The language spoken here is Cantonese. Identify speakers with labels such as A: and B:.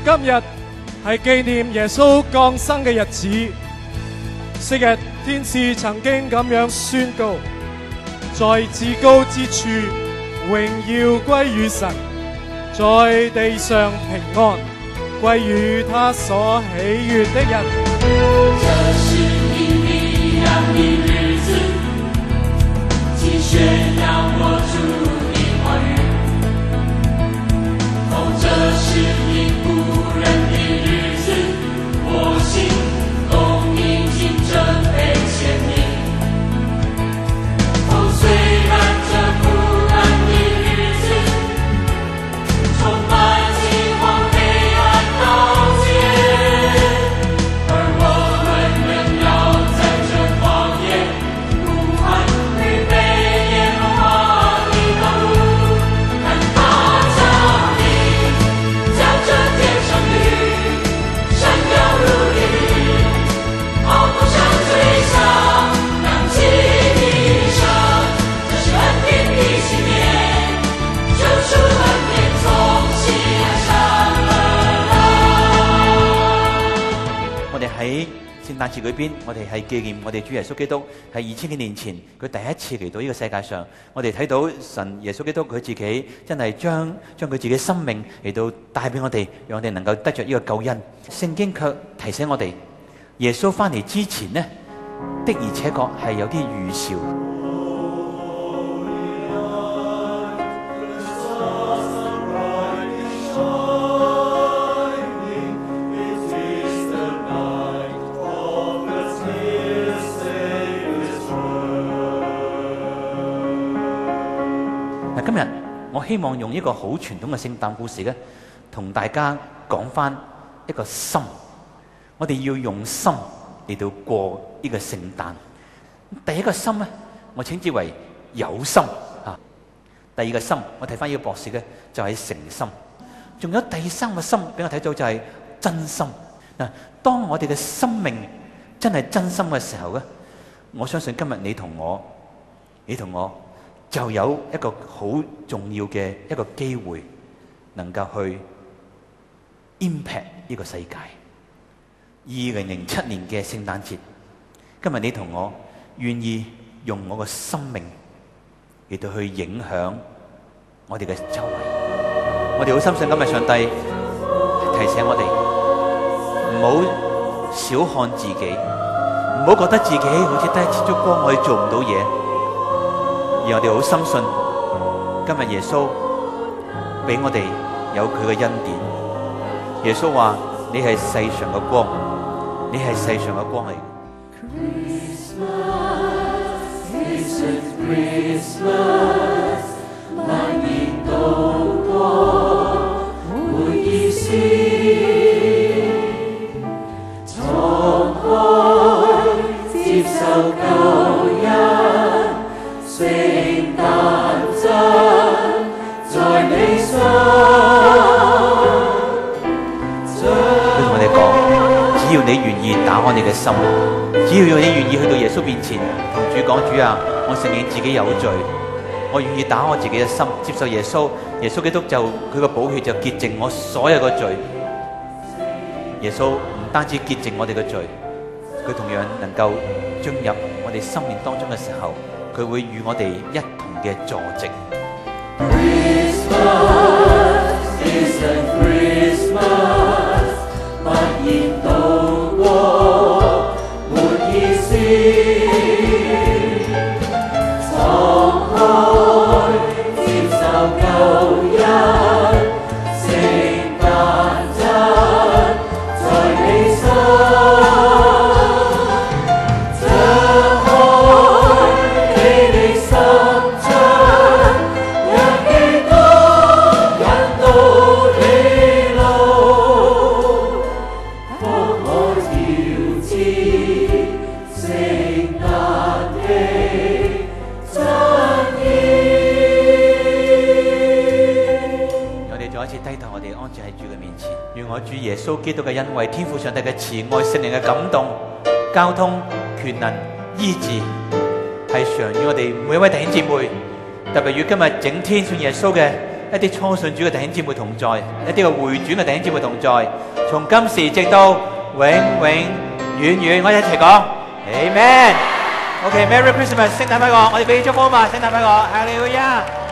A: 今日係紀念耶穌降生嘅日子。昔日天使曾經咁樣宣告，在至高之處榮耀歸於神，在地上平安歸於他所喜悅的人。
B: 這是你的讓你日子，請宣揚我主的話語。哦，這是你僕人的日子，我心供應競爭被牽引。哦，雖然這不安的日子充滿驚慌黑暗刀劍，而我們仍要在這曠野呼喊預備耶和華的道路，看他降臨，將這天生的閃耀如日，翱翔最上，揚起你聲，這是恩典的信念，救贖恩典從西安山而來。
C: 我哋喺聖誕節裏邊，我哋係紀念我哋主耶穌基督係2000幾年前佢第一次嚟到呢個世界上。我哋睇到神耶穌基督佢自己真係將佢自己生命嚟到帶俾我哋，讓我哋能夠得着呢個救恩。聖經卻提醒我哋，耶穌翻嚟之前呢，的而且確係有啲預兆。今日我希望用一個好傳統嘅聖誕故事咧，同大家講翻一個心。我哋要用心嚟到過呢個聖誕。第一個心咧，我稱之為有心啊。第二個心，我睇翻呢個博士咧，就係誠心。仲有第三個心俾我睇到就係真心。嗱，當我哋嘅生命真係真心嘅時候咧，我相信今日你同我就有一個好重要嘅一個機會，能夠去 impact 呢個世界。2007年嘅聖誕節，今日你同我願意用我個生命嚟到去影響我哋嘅周圍。我哋好深信今日上帝提醒我哋，唔好小看自己，唔好覺得自己好似得一支燭光，我哋做唔到嘢。而我哋好深信，今日耶穌俾我哋有佢嘅恩典。耶穌話：你係世上嘅光，你係世上嘅光嚟。
B: Christmas， 萬年度過，沒意思，敞開接受救恩。聖誕真在你心。
C: 佢同我哋講，只要你願意打開你嘅心，只要你願意去到耶穌面前，同主講：主啊，我承認自己有罪，我願意打開自己嘅心，接受耶穌。耶穌基督就佢個寶血就潔淨我所有嘅罪。耶穌唔單止潔淨我哋嘅罪，佢同樣能夠進入我哋生命當中嘅時候，佢會與我哋一同嘅坐席。
B: Christmas isn't Christmas， 萬年度過沒意思，敞開接受救恩，聖誕真在你心。
C: 我主耶穌基督嘅恩惠、天父上帝嘅慈愛、聖靈嘅感動、交通、權能、醫治，係常與我哋每一位弟兄姊妹，特別與今日整天信耶穌嘅一啲初信主嘅弟兄姊妹同在，一啲嘅回轉嘅弟兄姊妹同在，從今時直到永永遠遠，我哋一齊講 Amen。OK，Merry Christmas，聖誕快樂！我哋俾祝福嘛，聖誕快樂，哈利路亞。